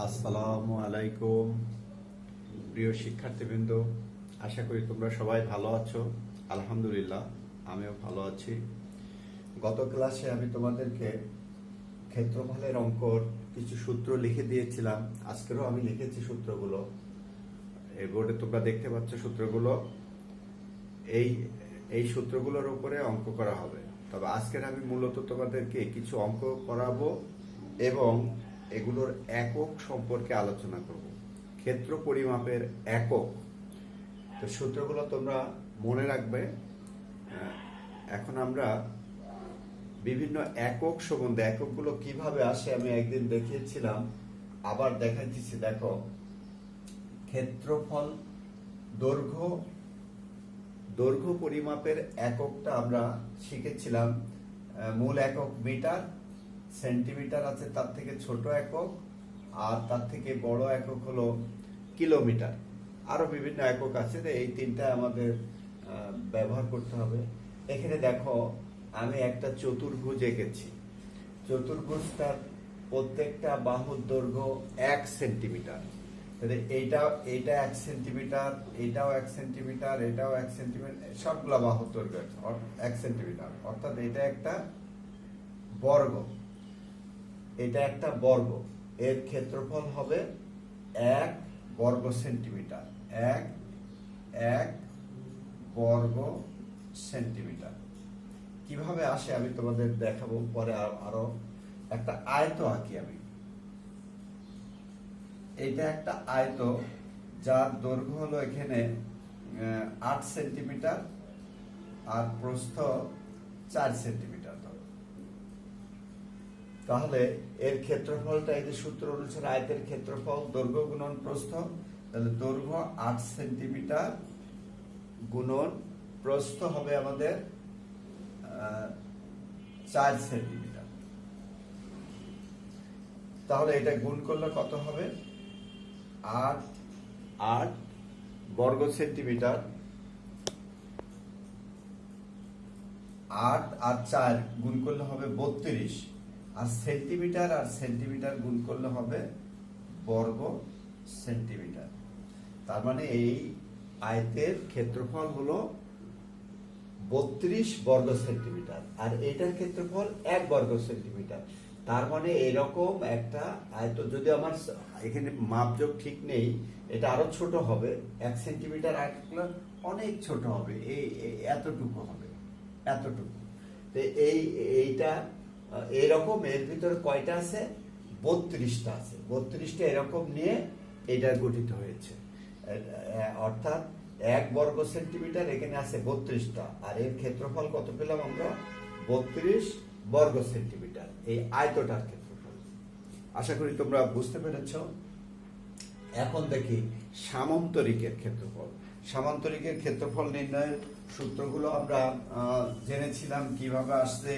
আসসালামু আলাইকুম প্রিয় শিক্ষার্থীবৃন্দ, আশা করি তোমরা সবাই ভালো আছো। আলহামদুলিল্লাহ, আমিও ভালো আছি। গত ক্লাসে আমি তোমাদেরকে ক্ষেত্রফলের অঙ্কর কিছু সূত্র লিখে দিয়েছিলাম। আজকেরও আমি লিখেছি সূত্রগুলো। এই বোর্ডে তোমরা দেখতে পাচ্ছ সূত্রগুলো। এই এই সূত্রগুলোর উপরে অঙ্ক করা হবে। তবে আজকের আমি মূলত তোমাদেরকে কিছু অঙ্ক করাবো এবং এগুলোর একক সম্পর্কে আলোচনা করব। ক্ষেত্র পরিমাপের একক। তো সূত্রগুলো তোমরা মনে রাখবে। এখন আমরা বিভিন্ন একক সম্বন্ধে, এককগুলো কিভাবে আসে আমি একদিন দেখিয়েছিলাম, আবার দেখাচ্ছি। দেখো, ক্ষেত্রফল দৈর্ঘ্য পরিমাপের এককটা আমরা শিখেছিলাম। মূল একক মিটার, সেন্টিমিটার আছে তার থেকে ছোট একক, আর তার থেকে বড় একক হলো কিলোমিটার। আরো বিভিন্ন একক আছে, এই তিনটা আমাদের ব্যবহার করতে হবে। এখানে দেখো, আমি একটা চতুর্ভুজ এঁকেছি। চতুর্ভুজটার প্রত্যেকটা বাহুর দৈর্ঘ্য 1 সেন্টিমিটার। এইটা 1 সেন্টিমিটার, এটাও 1 সেন্টিমিটার, এটাও 1 সেন্টিমিটার, সবগুলা বাহুর দৈর্ঘ্য 1 সেন্টিমিটার। অর্থাৎ এটা একটা বর্গ, এটা একটা বর্গ। এর ক্ষেত্রফল হবে 1 বর্গ সেন্টিমিটার। 1 বর্গ সেন্টিমিটার। কিভাবে আসে আমি তোমাদের দেখাবো পরে। আরো একটা আয়ত আঁকি আমি। এটা একটা আয়ত যার দৈর্ঘ্য হলো এখানে 8 সেন্টিমিটার আর প্রস্থ 4 সেন্টিমিটার। তাহলে এর ক্ষেত্রফলটা, এই যে সূত্র অনুসারে আয়তের ক্ষেত্রফল দৈর্ঘ্য গুণন প্রস্থ, তাহলে দৈর্ঘ্য 8 সেন্টিমিটার গুণন প্রস্থ হবে আমাদের 4 সেন্টিমিটার। তাহলে এটা গুণ করলে কত হবে? 8 বর্গ সেন্টিমিটার। 8 আর 4 গুণ করলে হবে 32, আর সেন্টিমিটার গুণ করলে হবে বর্গ সেন্টিমিটার। তার মানে এই আয়তের ক্ষেত্রফল হলো 32 বর্গ সেন্টিমিটার, আর এটার ক্ষেত্রফল 1 বর্গ সেন্টিমিটার। তার মানে এরকম একটা আয়ত, যদি আমার এখানে মাপযোগ ঠিক নেই, এটা আরো ছোট হবে। 1 সেন্টিমিটার আয়তগুলো অনেক ছোট হবে, এতটুকু হবে, এতটুকু। তো এইটা এরকম, এর ভিতর কয়টা আছে? 32টা আছে। 32টা এরকম নিয়ে এটা গঠিত হয়েছে। অর্থাৎ 1 বর্গ সেন্টিমিটার, এখানে আছে 32টা, আর এর ক্ষেত্রফল কত পেলাম আমরা? 32 বর্গ সেন্টিমিটার, এই আয়তটার ক্ষেত্রফল। আশা করি তোমরা বুঝতে পেরেছ। এখন দেখি সামান্তরিকের ক্ষেত্রফল। সামান্তরিকের ক্ষেত্রফল নির্ণয়ের সূত্রগুলো আমরা জেনেছিলাম কিভাবে আসছে,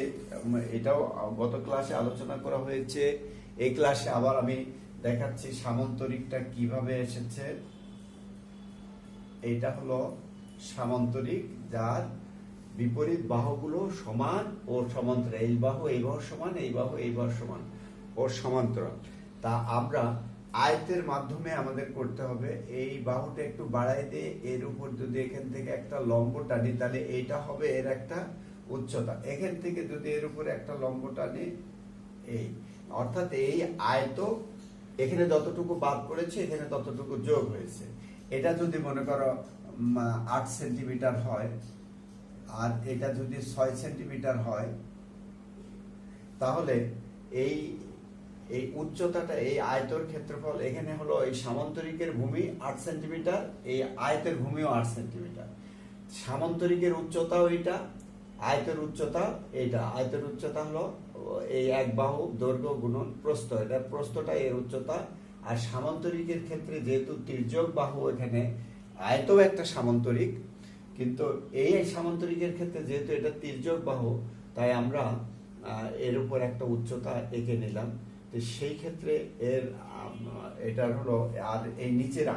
এটাও গত ক্লাসে আলোচনা করা হয়েছে। এই ক্লাসে আবার আমি দেখাচ্ছি সামান্তরিকটা কিভাবে এসেছে। এইটা হলো সামান্তরিক, যার বিপরীত বাহুগুলো সমান ও সমান্তরাল। এই বাহু সমান, এই বাহু সমান ও সমান্তরাল। তা আমরা আয়তের মাধ্যমে আমাদের করতে হবে। এই বাহুটা একটু বাড়াই দিয়ে এর উপর যদি এখান থেকে একটা লম্ব টানি, তাহলে এইটা হবে এর একটা উচ্চতা। এখান থেকে যদি এর উপরে একটা লম্ব টানি, এই অর্থাৎ এই আয়ত এখানে যতটুকু বাদ পড়েছে এখানে ততটুকু যোগ হয়েছে। এটা যদি মনে করো 8 সেন্টিমিটার হয়, আর এটা যদি 6 সেন্টিমিটার হয়, তাহলে এই উচ্চতাটা, এই আয়তের ক্ষেত্রফল, এখানে হলো এই সামান্তরিকের ভূমি 8 সেন্টিমিটার, এই আয়তের ভূমিও 8 সেন্টিমিটার। সামান্তরিকের উচ্চতাও এটা, আয়তের উচ্চতা এইটা। আয়তের উচ্চতা হলো এই 1 বাহু দৈর্ঘ্য গুণন প্রস্থ, এটা প্রস্থটা এর উচ্চতা। আর সামান্তরিকের ক্ষেত্রে যেহেতু তির্যক বাহু, এখানে আয়তও একটা সামান্তরিক, কিন্তু এই সামান্তরিকের ক্ষেত্রে যেহেতু এটা তির্যক বাহু, তাই আমরা এর উপর একটা উচ্চতা এঁকে নিলাম। তো সেই ক্ষেত্রে এটার হলো, আর এই নিচের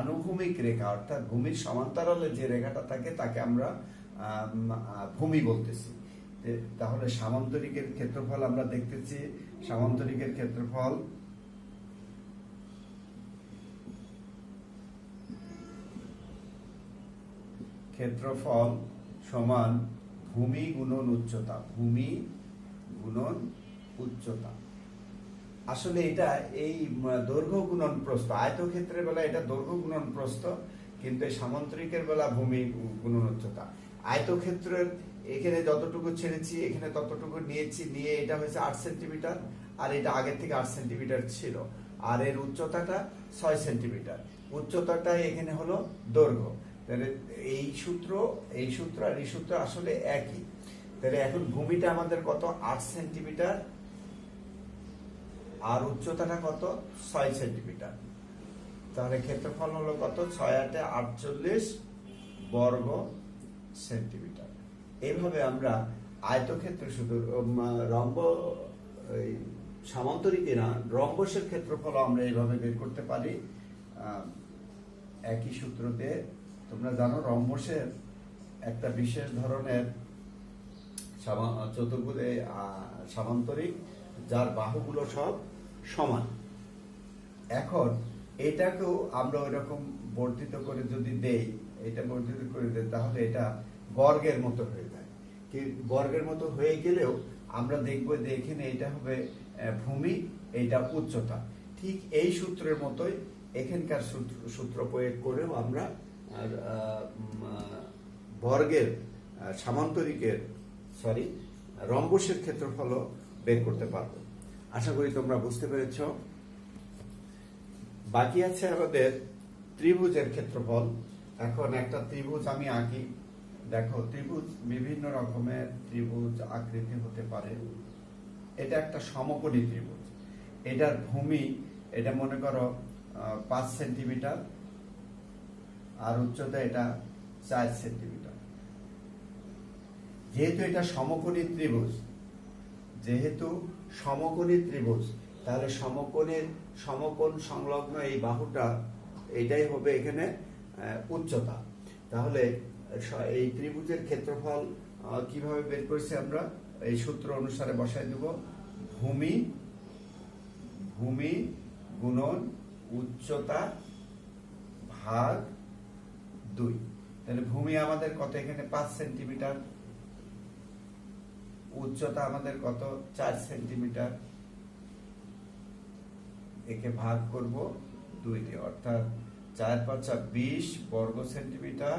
আনুভূমিক রেখা, অর্থাৎ ভূমির সমান্তরালে যে রেখাটা থাকে তাকে আমরা ভূমি বলতেছি। তাহলে সামান্তরিকের ক্ষেত্রফল আমরা দেখতেছি। সামান্তরিকের ক্ষেত্রফল ক্ষেত্রফল সমান ভূমি গুণন উচ্চতা, ভূমি গুণন উচ্চতা। আসলে এটা এই দৈর্ঘ্য গুণন প্রস্থ, আয়তক্ষেত্রের বেলা এটা দৈর্ঘ্য গুণন প্রস্থ, কিন্তু এই সামান্তরিকের বেলা ভূমি গুণন উচ্চতা। আয়তক্ষেত্রের এখানে যতটুকু ছেড়েছি এখানে ততটুকু নিয়েছি, নিয়ে এটা হয়েছে 8 সেন্টিমিটার, আর এটা আগের থেকে 8 সেন্টিমিটার ছিল, আর এর উচ্চতাটা 6 সেন্টিমিটার। উচ্চতাটা এখানে হলো দৈর্ঘ্য। তাহলে এই সূত্র আর এই সূত্র আসলে একই। তাহলে এখন ভূমিটা আমাদের কত? 8 সেন্টিমিটার, আর উচ্চতাটা কত? 6 সেন্টিমিটার। তাহলে ক্ষেত্রফল হলো কত? 6 8 48 বর্গ সেন্টিমিটার। এইভাবে আমরা আয়তক্ষেত্র, শুধু রম্ব সামান্তরিকে না, রম্বসের ক্ষেত্রফল আমরা এইভাবে বের করতে পারি একই সূত্র দিয়ে। তোমরা জানো রম্বসের একটা বিশেষ ধরনের চতুর্ভুজে সামান্তরিক যার বাহুগুলো সব সমান। এখন এটাকেও আমরা ওই রকম বর্ধিত করে যদি দেই, এটা বর্ধিত করে দেই, তাহলে এটা বর্গের মতো হয়ে যায়। কি বর্গের মতো হয়ে গেলেও আমরা দেখব যে এখানে এটা হবে ভূমি, এটা উচ্চতা। ঠিক এই সূত্রের মতোই এখানকার সূত্র প্রয়োগ করেও আমরা বর্গের সামান্তরিকের রম্বসের ক্ষেত্রফল বের করতে পারবো। আশা করি তোমরা বুঝতে পেরেছ। বাকি আছে আমাদের ত্রিভুজের ক্ষেত্রফল। এখন একটা ত্রিভুজ আমি আঁকি। দেখো, ত্রিভুজ বিভিন্ন রকমের ত্রিভুজ আকৃতি হতে পারে। এটা একটা সমকোণী ত্রিভুজ। এটার ভূমি, এটা মনে করো 5 সেন্টিমিটার, আর উচ্চতা এটা 4 সেন্টিমিটার। যেহেতু এটা সমকোণী ত্রিভুজ, তাহলে সমকোণ সংলগ্ন এই বাহুটা, এটাই হবে এখানে উচ্চতা। তাহলে এই ত্রিভুজের ক্ষেত্রফল কিভাবে বের করেছি আমরা? এই সূত্র অনুসারে বসাই দেব, ভূমি গুণন উচ্চতা ভাগ 2। তাহলে ভূমি আমাদের কত? এখানে 5 সেন্টিমিটার, উচ্চতা আমাদের কত? 4 সেন্টিমিটার। একে ভাগ করব 2 দিয়ে, অর্থাৎ 4 5 20 বর্গ সেন্টিমিটার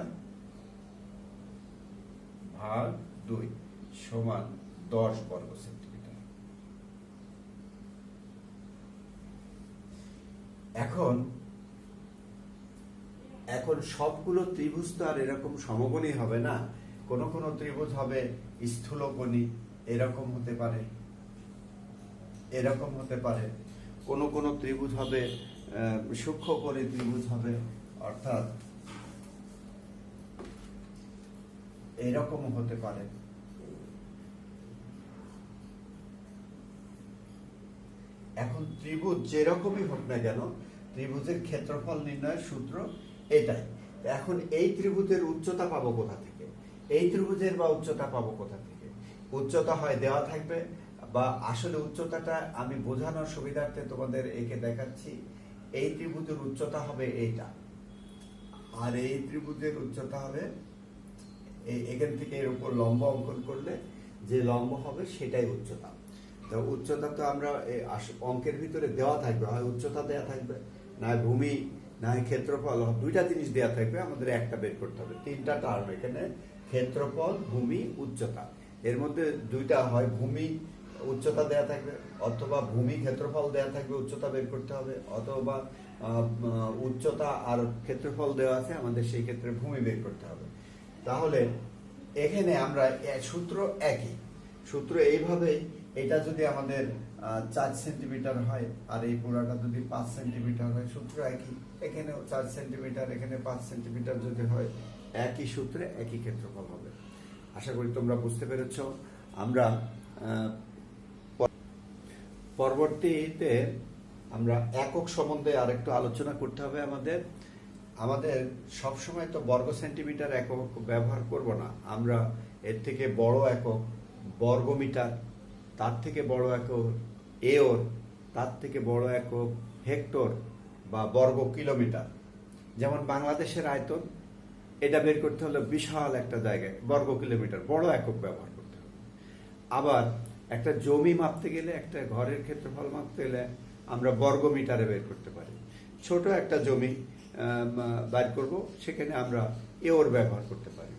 ভাগ 2 সমান 10 বর্গ সেন্টিমিটার। এখন সবগুলো ত্রিভুজ তো আর এরকম সমকোণী হবে না। কোন কোন ত্রিভুজ হবে স্থূলকোণী, এরকম হতে পারে, এরকম হতে পারে। কোন কোন ত্রিভুজ হবে সূক্ষ্মকোণী ত্রিভুজ হবে, অর্থাৎ এরকম হতে পারে। এখন ত্রিভুজ যেরকমই হোক না কেন, ত্রিভুজের ক্ষেত্রফল নির্ণয়ের সূত্র এটাই। এখন এই ত্রিভুজের উচ্চতা পাবো কোথা থেকে? এই ত্রিভুজের বা উচ্চতা পাবো কোথা থেকে? উচ্চতা হয় দেওয়া থাকবে, বা আসলে উচ্চতাটা আমি বোঝানোর সুবিধার্থে তোমাদের একে দেখাচ্ছি। এই ত্রিভুজের উচ্চতা হবে এইটা, আর এই ত্রিভুজের উচ্চতা হবে এখান থেকে এর উপর লম্ব অঙ্কন করলে যে লম্ব হবে সেটাই উচ্চতা। তো উচ্চতা তো আমরা অঙ্কের ভিতরে দেওয়া থাকবে, হয় উচ্চতা দেওয়া থাকবে, না ভূমি, না ক্ষেত্রফল, দুইটা জিনিস দেওয়া থাকবে। আমাদের একটা বের করতে হবে। 3টা টার্ম এখানে, ক্ষেত্রফল, ভূমি, উচ্চতা। এর মধ্যে দুইটা, হয় ভূমি উচ্চতা দেয়া থাকবে, অথবা ভূমি ক্ষেত্রফল দেয়া থাকবে, উচ্চতা বের করতে হবে, অথবা উচ্চতা আর ক্ষেত্রফল দেওয়া আছে, আমাদের সেই ক্ষেত্রে ভূমি বের করতে হবে। তাহলে এখানে আমরা সূত্র একই, সূত্র এইভাবেই। এটা যদি আমাদের 4 সেন্টিমিটার হয়, আর এই পুরাটা যদি 5 সেন্টিমিটার হয়, সূত্র একই। এখানেও 4 সেন্টিমিটার, এখানে 5 সেন্টিমিটার যদি হয়, একই সূত্রে একই ক্ষেত্রফল হবে। আশা করি তোমরা বুঝতে পেরেছ। আমরা পরবর্তীতে আমরা একক সম্বন্ধে আরেকটু আলোচনা করতে হবে। আমাদের সবসময় তো বর্গ সেন্টিমিটার একক ব্যবহার করব না। আমরা এর থেকে বড় একক বর্গমিটার, তার থেকে বড় একক এওর, তার থেকে বড় একক হেক্টর বা বর্গ কিলোমিটার। যেমন বাংলাদেশের আয়তন এটা বের করতে হলে বিশাল একটা জায়গায় বর্গ কিলোমিটার বড় একক ব্যবহার করতে হবে। আবার একটা জমি মাপতে গেলে, একটা ঘরের ক্ষেত্রফল মাপতে গেলে আমরা বর্গ মিটারে বের করতে পারি। ছোট একটা জমি বের করব, সেখানে আমরা এওর ব্যবহার করতে পারি।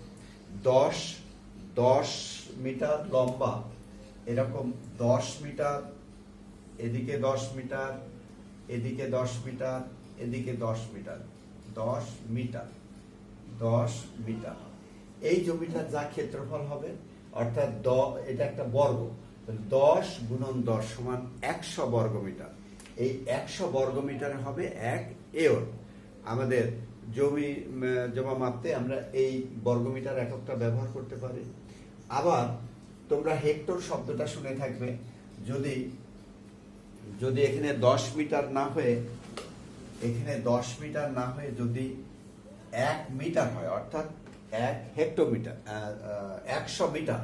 10 মিটার লম্বা, এরকম 10 মিটার, এদিকে 10 মিটার, এদিকে 10 মিটার, এদিকে 10 মিটার, 10 মিটার, 10 মিটার। এই জমিটার যা ক্ষেত্রফল হবে, অর্থাৎ এটা একটা বর্গ, 10 গুণন 10 সমান 100 বর্গ মিটার। এই 100 বর্গ মিটারে হবে 1 এওর। আমাদের জমা মাপতে আমরা এই বর্গমিটার এককটা ব্যবহার করতে পারি। আবার তোমরা হেক্টর শব্দটা শুনে থাকবে। যদি এখানে 10 মিটার না হয়ে, এখানে 10 মিটার না হয়ে যদি 1 মিটার হয়, অর্থাৎ 1 হেক্টোমিটার, 100 মিটার,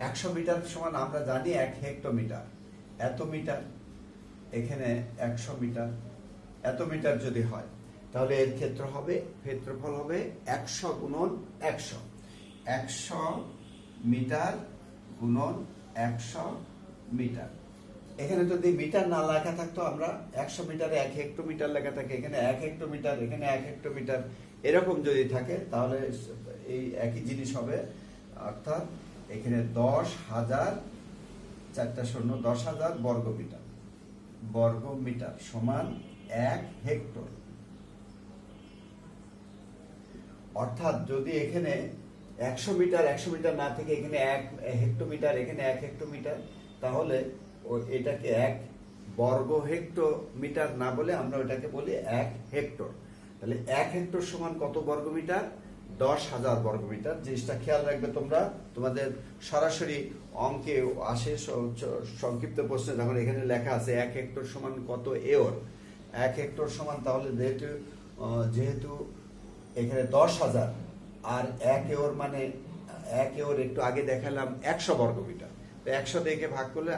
100 মিটার সমান আমরা জানি 1 হেক্টোমিটার, এত মিটার, এখানে 100 মিটার, এত মিটার যদি হয়, তাহলে এর ক্ষেত্রফল হবে 100 গুণন 100, 100 মিটার গুণন 100 মিটার। এখানে যদি মিটার না লেখা থাকতো, আমরা 100 মিটারে 1 হেক্টোমিটার লেখা থাকে, এখানে 1 হেক্টোমিটার, এখানে 1 হেক্টোমিটার, এরকম যদি থাকে তাহলে এই একই জিনিস হবে। অর্থাৎ এখানে 10,000, 4টা শূন্য, 10,000 বর্গ মিটার সমান 1 হেক্টর। অর্থাৎ যদি এখানে 100 মিটার না থেকে এখানে 1 হেক্টোমিটার, এখানে 1 হেক্টোমিটার, তাহলে এটাকে 1 বর্গ হেক্টোমিটার না বলে আমরা ওটাকে বলি 1 হেক্টর। তাহলে 1 হেক্টর সমান কত বর্গ মিটার? 10,000 বর্গ মিটার। জিনিসটা খেয়াল রাখবে তোমরা, তোমাদের সরাসরি অঙ্কে আসে, সংক্ষিপ্ত প্রশ্নে যখন এখানে লেখা আছে 1 হেক্টর সমান কত এওর, 1 হেক্টর সমান, তাহলে যেহেতু এখানে 10,000 আর 1 এওর মানে 1 এওর একটু আগে দেখালাম 100 বর্গ মিটার, তো 100 থেকে ভাগ করলে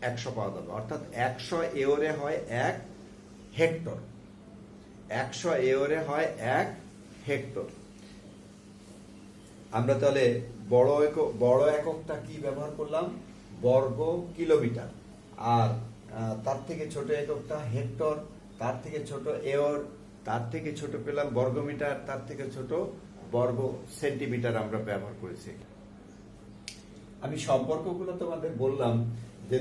100 পাওয়া যাবে। অর্থাৎ 100 এওরে হয় 1 হেক্টর, 100 এওরে হয় 1 হেক্টর। আমরা তাহলে বড় এককটা কি ব্যবহার করলাম? বর্গ কিলোমিটার। আর তার থেকে ছোট এককটা হেক্টর, তার থেকে ছোট এওর, তার থেকে ছোট পেলাম বর্গমিটার, তার থেকে ছোট বর্গ সেন্টিমিটার আমরা ব্যবহার করেছি। আমি সম্পর্কগুলো তোমাদের বললাম যে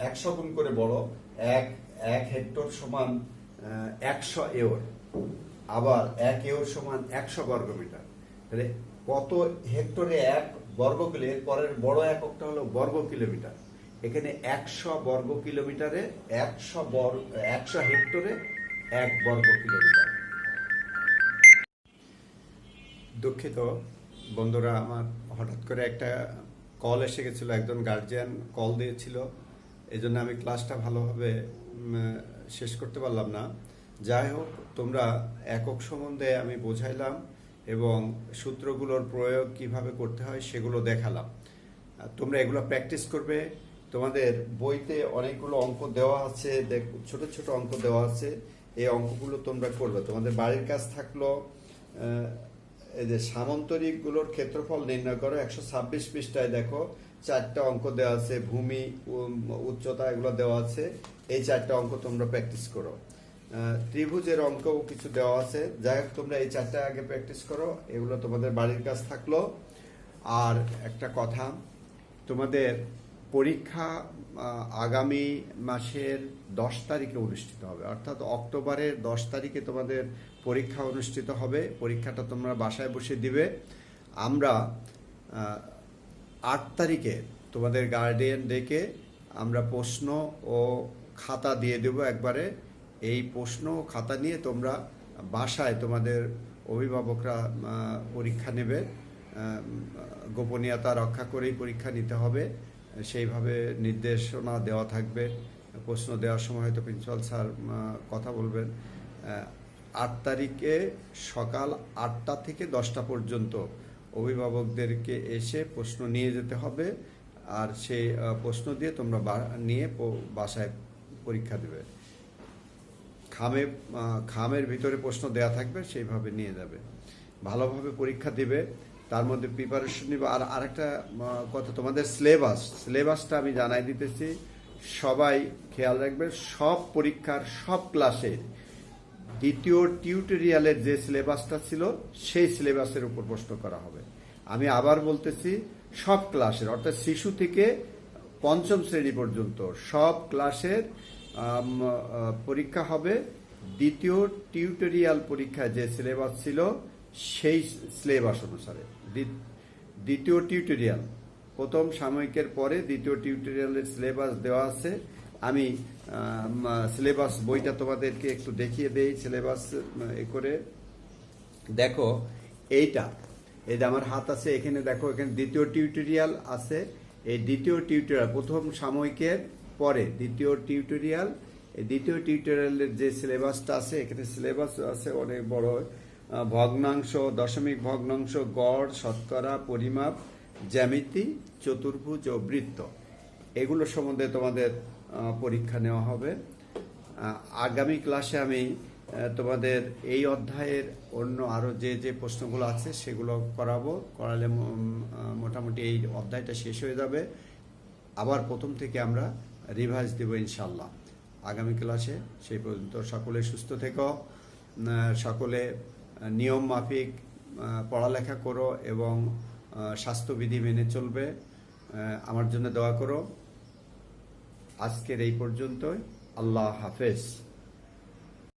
100 গুণ করে বড়, 1 হেক্টর সমান 100 এওর, আবার 1 এওর সমান 100 বর্গমিটার। তাহলে কত হেক্টরে 1 বর্গ কিলো, এর পরের বড় এককটা হলো বর্গ কিলোমিটার। এখানে 100 বর্গ কিলোমিটারে 100 হেক্টরে 1 বর্গ কিলোমিটার। দুঃখিত বন্ধুরা, আমার হঠাৎ করে একটা কল এসে গেছিল, একজন গার্জিয়ান কল দিয়েছিল, এই জন্য আমি ক্লাসটা ভালোভাবে শেষ করতে পারলাম না। যাই হোক, তোমরা একক সম্বন্ধে আমি বোঝাইলাম এবং সূত্রগুলোর প্রয়োগ কিভাবে করতে হয় সেগুলো দেখালাম। তোমরা এগুলো প্র্যাকটিস করবে। তোমাদের বইতে অনেকগুলো অঙ্ক দেওয়া আছে, ছোট ছোট অঙ্ক দেওয়া আছে, এই অঙ্কগুলো তোমরা করবে। তোমাদের বাড়ির কাজ থাকলো এই যে সামান্তরিকগুলোর ক্ষেত্রফল নির্ণয় করো, 126 পৃষ্ঠায় দেখো 4টা অঙ্ক দেওয়া আছে, ভূমি, উচ্চতা, এগুলো দেওয়া আছে। এই 4টা অঙ্ক তোমরা প্র্যাকটিস করো। ত্রিভুজের অঙ্কও কিছু দেওয়া আছে। যাই হোক, তোমরা এই 4টা আগে প্র্যাকটিস করো, এগুলো তোমাদের বাড়ির কাজ থাকলো। আর একটা কথা, তোমাদের পরীক্ষা আগামী মাসের 10 তারিখে অনুষ্ঠিত হবে, অর্থাৎ অক্টোবরের 10 তারিখে তোমাদের পরীক্ষা অনুষ্ঠিত হবে। পরীক্ষাটা তোমরা বাসায় বসে দিবে। আমরা 8 তারিখে তোমাদের গার্ডিয়ান ডেকে আমরা প্রশ্ন ও খাতা দিয়ে দেব একবারে। এই প্রশ্ন ও খাতা নিয়ে তোমরা বাসায়, তোমাদের অভিভাবকরা পরীক্ষা নেবে, গোপনীয়তা রক্ষা করেই পরীক্ষা নিতে হবে, সেইভাবে নির্দেশনা দেওয়া থাকবে। প্রশ্ন দেওয়ার সময় হয়তো প্রিন্সিপাল স্যার কথা বলবেন। 8 তারিখে সকাল 8টা থেকে 10টা পর্যন্ত অভিভাবকদেরকে এসে প্রশ্ন নিয়ে যেতে হবে, আর সেই প্রশ্ন দিয়ে তোমরা নিয়ে বাসায় পরীক্ষা দেবে। খামের ভিতরে প্রশ্ন দেয়া থাকবে, সেইভাবে নিয়ে যাবে, ভালোভাবে পরীক্ষা দিবে, তার মধ্যে প্রিপারেশন নিবে। আর আরেকটা কথা, তোমাদের সিলেবাসটা আমি জানাই দিতেছি, সবাই খেয়াল রাখবে। সব পরীক্ষার সব ক্লাসের দ্বিতীয় টিউটোরিয়ালের যে সিলেবাসটা ছিল সেই সিলেবাসের উপর প্রশ্ন করা হবে। আমি আবার বলতেছি, সব ক্লাসের, অর্থাৎ শিশু থেকে পঞ্চম শ্রেণী পর্যন্ত সব ক্লাসের পরীক্ষা হবে দ্বিতীয় টিউটোরিয়াল পরীক্ষায় যে সিলেবাস ছিল সেই সিলেবাস অনুসারে। দ্বিতীয় টিউটোরিয়াল, প্রথম সাময়িকের পরে দ্বিতীয় টিউটোরিয়ালের সিলেবাস দেওয়া আছে। আমি সিলেবাস বইটা তোমাদেরকে একটু দেখিয়ে দেই। সিলেবাস এ করে দেখো, এই যে আমার হাত আছে, এখানে দেখো, এখানে দ্বিতীয় টিউটোরিয়াল আছে। এই দ্বিতীয় টিউটোরিয়াল প্রথম সাময়িকের পরে দ্বিতীয় টিউটোরিয়াল, এই দ্বিতীয় টিউটোরিয়ালের যে সিলেবাসটা আছে, এখানে সিলেবাস আছে অনেক বড়। ভগ্নাংশ, দশমিক ভগ্নাংশ, গড়, শতকরা, পরিমাপ, জ্যামিতি, চতুর্ভুজ ও বৃত্ত, এগুলো সম্বন্ধে তোমাদের পরীক্ষা নেওয়া হবে। আগামী ক্লাসে আমি তোমাদের এই অধ্যায়ের অন্য আরো যে প্রশ্নগুলো আছে সেগুলো করালে মোটামুটি এই অধ্যায়টা শেষ হয়ে যাবে। আবার প্রথম থেকে আমরা রিভাইজ দেব ইনশাল্লাহ আগামী ক্লাসে। সেই পর্যন্ত সকলে সুস্থ থেকো, সকলে নিয়ম মাফিক পড়ালেখা করো এবং স্বাস্থ্যবিধি মেনে চলবে। আমার জন্য দোয়া করো। আজকের এই পর্যন্তই। আল্লাহ হাফেজ।